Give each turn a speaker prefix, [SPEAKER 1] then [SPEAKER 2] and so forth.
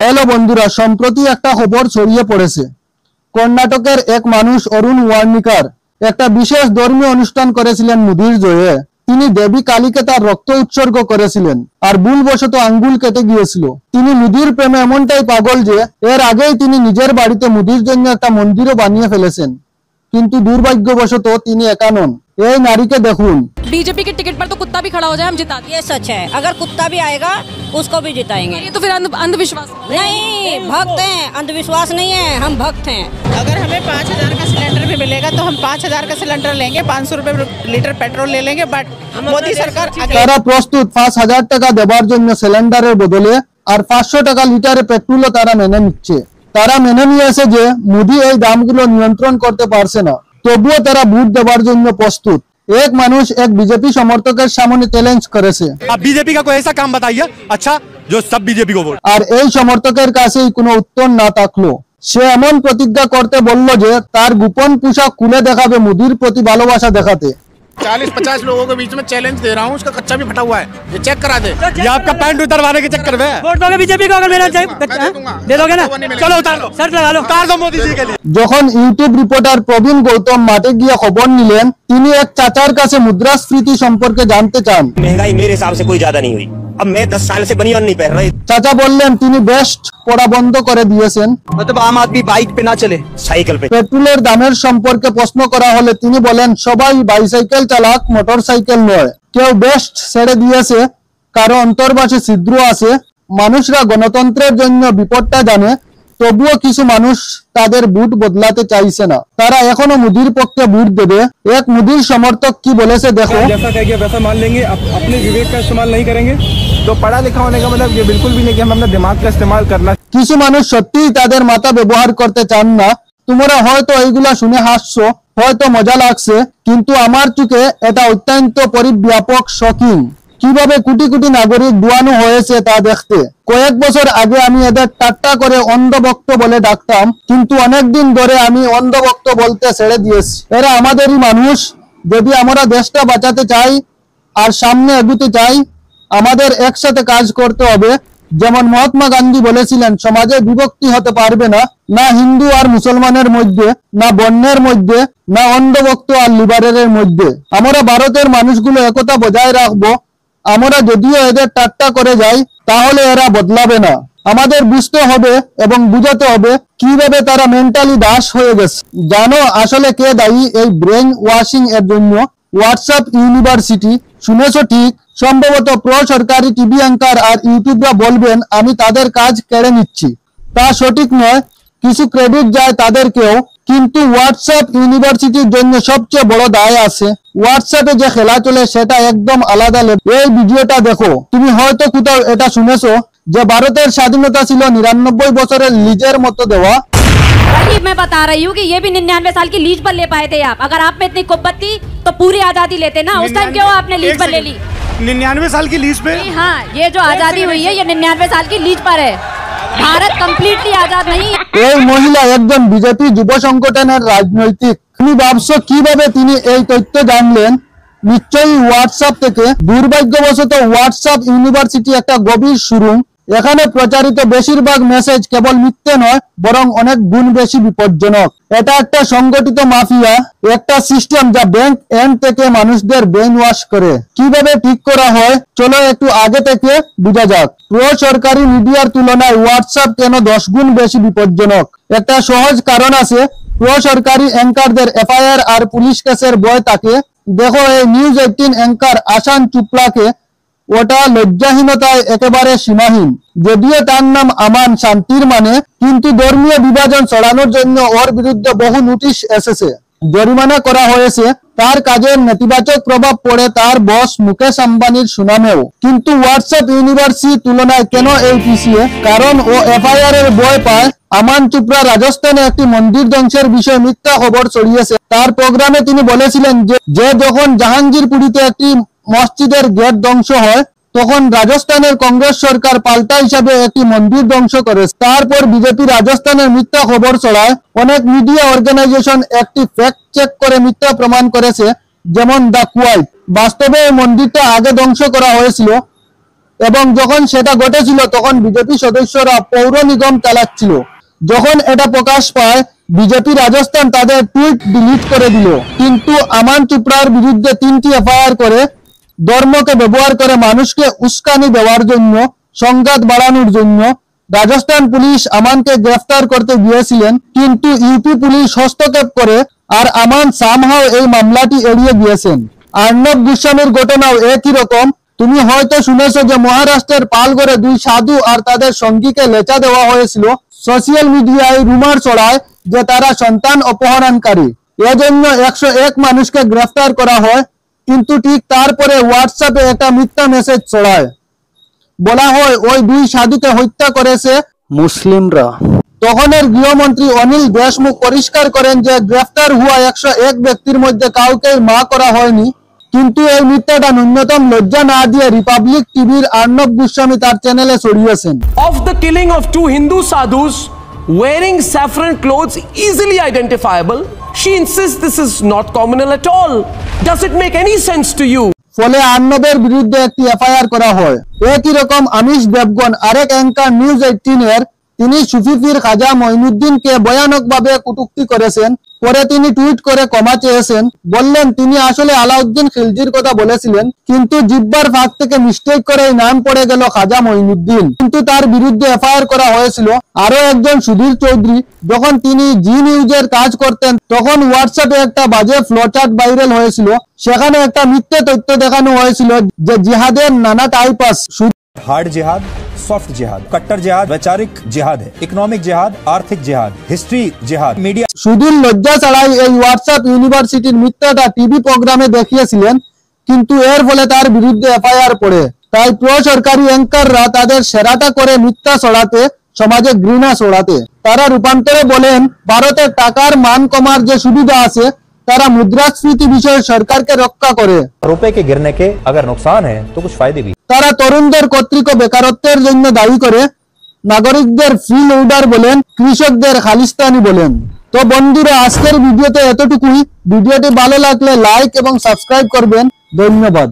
[SPEAKER 1] Hello বন্ধুরা, সম্প্রতি একটা খবর ছড়িয়ে পড়েছে। কর্ণাটকের এক মানুষ অরুণ ওয়ার্নিকার একটা বিশেষ ধর্মীয় অনুষ্ঠান করেছিলেন মুদির জয়ে। তিনি দেবী কালীকে তার রক্ত উৎসর্গ করেছিলেন আর ভুলবশত আঙ্গুল কেটে গিয়েছিল। তিনি মুদির প্রেমে এমনটাই পাগল যে এর আগেই তিনি নিজের বাড়িতে মুদির জন্য একটা মন্দিরও বানিয়ে ফেলেছেন। কিন্তু দুর্ভাগ্যবশত তিনি একা নন। এই নারীকে দেখুন।
[SPEAKER 2] बीजेपी के टिकट पर तो कुत्ता भी खड़ा हो जाए हम जिता देंगे।
[SPEAKER 3] ये सच है, अगर कुत्ता भी आएगा उसको भी जिताएंगे।
[SPEAKER 2] ये तो फिर अंधविश्वास
[SPEAKER 3] नहीं, भक्त हैं, अंधविश्वास नहीं है, हम भक्त हैं।
[SPEAKER 4] अगर हमें 5,000 का सिलेंडर भी मिलेगा तो हम 5,000 का सिलेंडर लेंगे, 500 रुपए लीटर पेट्रोल ले लेंगे। बट मोदी सरकार
[SPEAKER 1] তারা প্রস্তুত 5,000 টাকা দেওয়ার জন্য সিলিন্ডারের বদলে, আর 500 টাকা লিটারে পেট্রোলও তারা মেনে নিচ্ছে। তারা মেনে নিয়েছে যে মোদি এই দামগুলো নিয়ন্ত্রণ করতে পারছে না, তবুও তারা ভোট দেওয়ার জন্য প্রস্তুত। এক মানুষ এক বিজেপি সমর্থকের সামনে চ্যালেঞ্জ করেছে,
[SPEAKER 5] आप बीजेपी का कोई ऐसा काम बताइए अच्छा जो सब बीजेपी को वोट।
[SPEAKER 1] আর এই সমর্থকের কাছেই কোনো উত্তর না থাকলো সে এমন প্রতিজ্ঞা করতে বলল যে তার গোপন পোশাক খুলে দেখাবে মোদির প্রতি ভালোবাসা দেখাতে।
[SPEAKER 6] 40-50 लोगों के बीच में चैलेंज दे रहा हूँ, उसका कच्चा भी फटा हुआ है, ये चेक करा दे।
[SPEAKER 5] ये आपका पैंट उतरवाने के चक्कर में
[SPEAKER 7] वोट दोगे बीजेपी को? अगर मेरा दे दोगे ना,
[SPEAKER 5] चलो उतार लो,
[SPEAKER 7] शर्त लगा लो,
[SPEAKER 5] उतार दो मोदी जी के लिए।
[SPEAKER 1] যখন ইউটিউব রিপোর্টার প্রবীণ গৌতম মাঠে গিয়ে খবর নিলেন, তিনি এক চাচার কাছে মুদ্রাস্ফীতি সম্পর্কে জানতে চান।
[SPEAKER 8] महंगाई मेरे हिसाब से कोई ज्यादा नहीं हुई। अब मैं 10 साल से बनियान नहीं पहन रही।
[SPEAKER 1] চাচা বললেন তিনি বেস্ট পড়া বন্ধ করে দিয়েছেন।
[SPEAKER 7] मतलब आम आदमी बाइक पे ना चले,
[SPEAKER 8] साइकिल पे।
[SPEAKER 1] পেট্রোলের দামের সম্পর্কে প্রশ্ন করা হলে তিনি বলেন সবাই বাইসাইকেল চালাক, মোটরসাইকেল নয়। কেউ বেস্ট ছেড়ে দিয়েছে, কারো অন্তর্বাসে ছিদ্র আছে। মানুষরা গণতন্ত্রের জন্য বিপদটা জানে, তবুও কিছু মানুষ তাদের ভোট বদলাতে চাইছে না। তারা এখনো মোদির পক্ষে ভোট দেবে। এক মোদির সমর্থক কি বলেছে দেখো।
[SPEAKER 9] जैसा कह गया वैसा मान लेंगे, अपने विवेक का इस्तेमाल नहीं करेंगे।
[SPEAKER 6] तो पढ़ा लिखा होने का मतलब ये बिल्कुल भी नहीं कि हम अपना दिमाग का इस्तेमाल करना।
[SPEAKER 1] কিছু মানুষ সত্যিই তাদের মাথা ব্যবহার করতে চান না। তোমরা হয়তো এইগুলা শুনে হাসছো, হয়তো মজা লাগছে, কিন্তু আমার চোখে এটা অত্যন্ত পরিব্যাপক শকিং। কিভাবে কোটি কোটি নাগরিক ডুয়ানো হয়েছে তা দেখতে। কয়েক বছর আগে আমি এদের ঠাট্টা করে অন্ধভক্ত বলে ডাকতাম, কিন্তু অনেকদিন ধরে আমি অন্ধভক্ত বলতে ছেড়ে দিয়েছি। এরা আমাদেরই মানুষ। যদি আমরা দেশটা বাঁচাতে চাই আর সামনে এগোতে চাই, আমাদের একসাথে কাজ করতে হবে। যেমন মহাত্মা গান্ধী বলেছিলেন, সমাজে বিভক্তি হতে পারবে না, না হিন্দু আর মুসলমানের মধ্যে, না বর্ণের মধ্যে, না অন্ধভক্ত আর লিবারেলের মধ্যে। আমরা ভারতের মানুষগুলো একতা বজায় রাখবো। আমরা যদিও এদের ঠাট্টা করে যাই, তাহলে এরা বদলাবে না। আমাদের বুঝতে হবে এবং বুঝাতে হবে কিভাবে তারা মেন্টালি দাস হয়ে গেছে। জানো আসলে কে দায়ী এই ব্রেন ওয়াশিং এর জন্য? WhatsApp university. শুনেছো ঠিক। সম্ভবত প্রো সরকারি টিভি অ্যাঙ্কার আর ইউটিউবরা বলবেন আমি তাদের কাজ কেড়ে নিচ্ছি। তা সঠিক নয়, কিছু ক্রেডিট যায় তাদেরকেও, কিন্তু হোয়াটসঅ্যাপ ইউনিভার্সিটির জন্য সবচেয়ে বড় দায় আছে। হোয়াটসঅ্যাপে যে খেলা চলে সেটা একদম আলাদা লেভেল। এই ভিডিওটা দেখো। তুমি হয়তো কোথাও এটা শুনেছো যে ভারতের স্বাধীনতা ছিল 99 বছরের লিজের মতো দেওয়া।
[SPEAKER 10] वही मैं बता रही हूँ कि ये भी 99 साल की लीज पर ले पाए थे आप। अगर आप में इतनी कुब्बत थी तो पूरी आजादी लेते ना। उस टाइम क्यों आपने लीज पर ले ली?
[SPEAKER 5] 99 साल की लीज पे।
[SPEAKER 10] हाँ, ये जो आजादी हुई है ये 99 साल की लीज पर है। भारत कम्प्लीटली आजाद नहीं।
[SPEAKER 1] এই মহিলা একজন বিজেপি যুব সংগঠনের রাজনৈতিক। তুমি ভাবছো কিভাবে তিনি এই তথ্য জানলেন? নিশ্চয়ই হোয়াটসঅ্যাপ থেকে। দুর্ভাগ্যবশত হোয়াটসঅ্যাপ ইউনিভার্সিটি একটা গভীর সুরুং। এখানে প্রচারিত বেশিরভাগ মেসেজ কেবল মিথ্যে নয়, বরং অনেক গুণ বেশি বিপজ্জনক। এটা একটা সংগঠিত মাফিয়া, একটা সিস্টেম যা ব্যাংক এন্ড থেকে মানুষদের ব্রেন ওয়াশ করে। কিভাবে ঠিক করা হয় চলো একটু আগে থেকে বোঝা যাক। প্রো সরকারি মিডিয়ার তুলনায় হোয়াটসঅ্যাপ কেন 10 গুণ বেশি বিপজ্জনক? একটা সহজ কারণ আছে। প্রো সরকারি অ্যাঙ্কারদের এফআইআর আর পুলিশ কেসের ভয় থাকে। দেখো এই নিউজ 18 অ্যাঙ্কার আসান চোপড়াকে, ওটা লজ্জাহীনতায় একেবারে সীমাহীন। যদিও তার নাম আমান, শান্তির মানে, কিন্তু ধর্মীয় বিভাজন ছড়ানোর জন্য ওর বিরুদ্ধে বহু নোটিশ এসেছে, জরিমানা করা হয়েছে। তার কাজের নেতিবাচক প্রভাব পড়ে তার বস মুকেশ আম্বানির সুনামেও। কিন্তু হোয়াটসঅ্যাপ ইউনিভার্সিটির তুলনায় কেন এই পিছিয়ে? কারণ ও এফআইআর এর ভয় পায়। আমান চোপড়া রাজস্থানে একটি মন্দির ধ্বংসের বিষয়ে মিথ্যা খবর ছড়িয়েছে। তার প্রোগ্রামে তিনি বলেছিলেন যে যখন জাহাঙ্গীরপুরীতে একটি মসজিদের গেট ধ্বংস হয়, তখন রাজস্থানের কংগ্রেস সরকার পাল্টা হিসাবে একটি মন্দির ধ্বংস করে। তারপর বিজেপি রাজস্থানের মিথ্যা খবর ছড়ায়। অনেক মিডিয়া অর্গানাইজেশন একটি ফ্যাক্ট চেক করে মিথ্যা প্রমাণ করেছে, যেমন দ্য কুয়াইট। বাস্তবে এই মন্দিরটা আগে ধ্বংস করা হয়েছিল। এবং যখন সেটা ঘটেছিল তখন বিজেপি সদস্যরা পৌর নিগম চালাচ্ছিল। যখন এটা প্রকাশ পায় বিজেপি রাজস্থান তাদের টুইট ডিলিট করে দিল। কিন্তু আমান চোপড়ার বিরুদ্ধে 3টি এফআইআর করে ধর্মকে ব্যবহার করে মানুষকে উস্কানি দেওয়ার জন্য, সংঘাত বাড়ানোর জন্য রাজস্থান পুলিশ আমানকে গ্রেফতার করতে গিয়েছিলেন, কিন্তু ইউপি পুলিশ হস্তক্ষেপ করে আর আমান সামহাও এই মামলাটি এড়িয়ে গিয়েছেন। আর্ণব গোস্বামীর ঘটনাও একই রকম। তুমি হয়তো শুনেছো যে মহারাষ্ট্রের পালগড়ে 2 সাধু আর তাদের সঙ্গীকে লেচা দেওয়া হয়েছিল। সোশ্যাল মিডিয়ায় রুমার ছড়ায় যে তারা সন্তান অপহরণকারী। এজন্য 101 মানুষকে গ্রেফতার করা হয়, কিন্তু ঠিক তারপরে হোয়াটসঅ্যাপে একটা মিথ্যা মেসেজ ছড়ায়। বলা হয় ওই 2 সাধুকে হত্যা করেছে মুসলিমরা। তখনের গৃহমন্ত্রী অনিল দেশমুখ পরিষ্কার করেন যে গ্রেফতার হওয়া 101 ব্যক্তির মধ্যে কাউকে মা করা হয়নি। কিন্তু এই মিথ্যাটা ন্যূনতম লজ্জা না দিয়ে রিপাবলিক টিভির আর্ণব গোস্বামী তার চ্যানেলে ছড়িয়েছেন।
[SPEAKER 11] Of the killing of 2 Hindu sadhus wearing saffron clothes easily identifiable, she insists this is not communal at all. Does it make any sense to you?
[SPEAKER 1] ফলে আর্ণবের বিরুদ্ধে একটি এফআইআর করা হয়। একই রকম আমিষ দেবগন আরেক অ্যাঙ্কার নিউজ 18 এর তিনি সুফি পীর খাজা মঈনুদ্দিনকে ভয়ানকভাবে কটূক্তি করেছেন। পরে তিনি টুইট করে ক্ষমা চেয়েছেন, বললেন তিনি আসলে আলাউদ্দিন খিলজির কথা বলেছিলেন, কিন্তু জিহ্বার ফাঁক থেকে মিস্টেক করে নাম পড়ে গেল খাজা মঈনুদ্দিন। কিন্তু তার বিরুদ্ধে এফআইআর করা হয়েছিল। আরো একজন সুধীর চৌধুরী, যখন তিনি জি নিউজের কাজ করতেন তখন হোয়াটসঅ্যাপে একটা বাজে ফ্লোচার্ট ভাইরাল হয়েছিল। সেখানে একটা মিথ্যে তথ্য দেখানো হয়েছিল যে জিহাদের নানা টাইপ আছে।
[SPEAKER 9] हार्ड जिहाद, सॉफ्ट जिहाद, कट्टर जिहाद, वैचारिक जिहाद है, इकोनॉमिक जिहाद, आर्थिक जिहाद, हिस्ट्री जिहाद, मीडिया।
[SPEAKER 1] সুধীর লজ্জা ছাড়াই এই হোয়াটসঅ্যাপ ইউনিভার্সিটির মিথ্যাটা টিভি প্রোগ্রামে দেখিয়েছিলেন, কিন্তু এর ফলে তার বিরুদ্ধে এফআইআর পড়ে। তাই প্রসরকারি অ্যাঙ্কাররা তাদের সেরাটা করে মিথ্যা ছড়াতে, সমাজে ঘৃণা ছড়াতে। তারা রূপান্তরে বলেন ভারতের টাকার মান কমার যে সুবিধা আছে তারা মুদ্রাস্ফীতি বিষয়ে সরকারকে রক্ষা করে।
[SPEAKER 9] रुपए के गिरने के अगर नुकसान है तो कुछ फायदे भी।
[SPEAKER 1] তারা তরুণদের কর্তৃক বেকারত্বের জন্য দায়ী করে, নাগরিকদের ফ্রি লোডার বলেন, কৃষকদের খালিস্তানি বলেন। তো বন্ধুরা আজকের ভিডিওতে এতটুকুই। ভিডিওটি ভালো লাগলে লাইক এবং সাবস্ক্রাইব করবেন। ধন্যবাদ।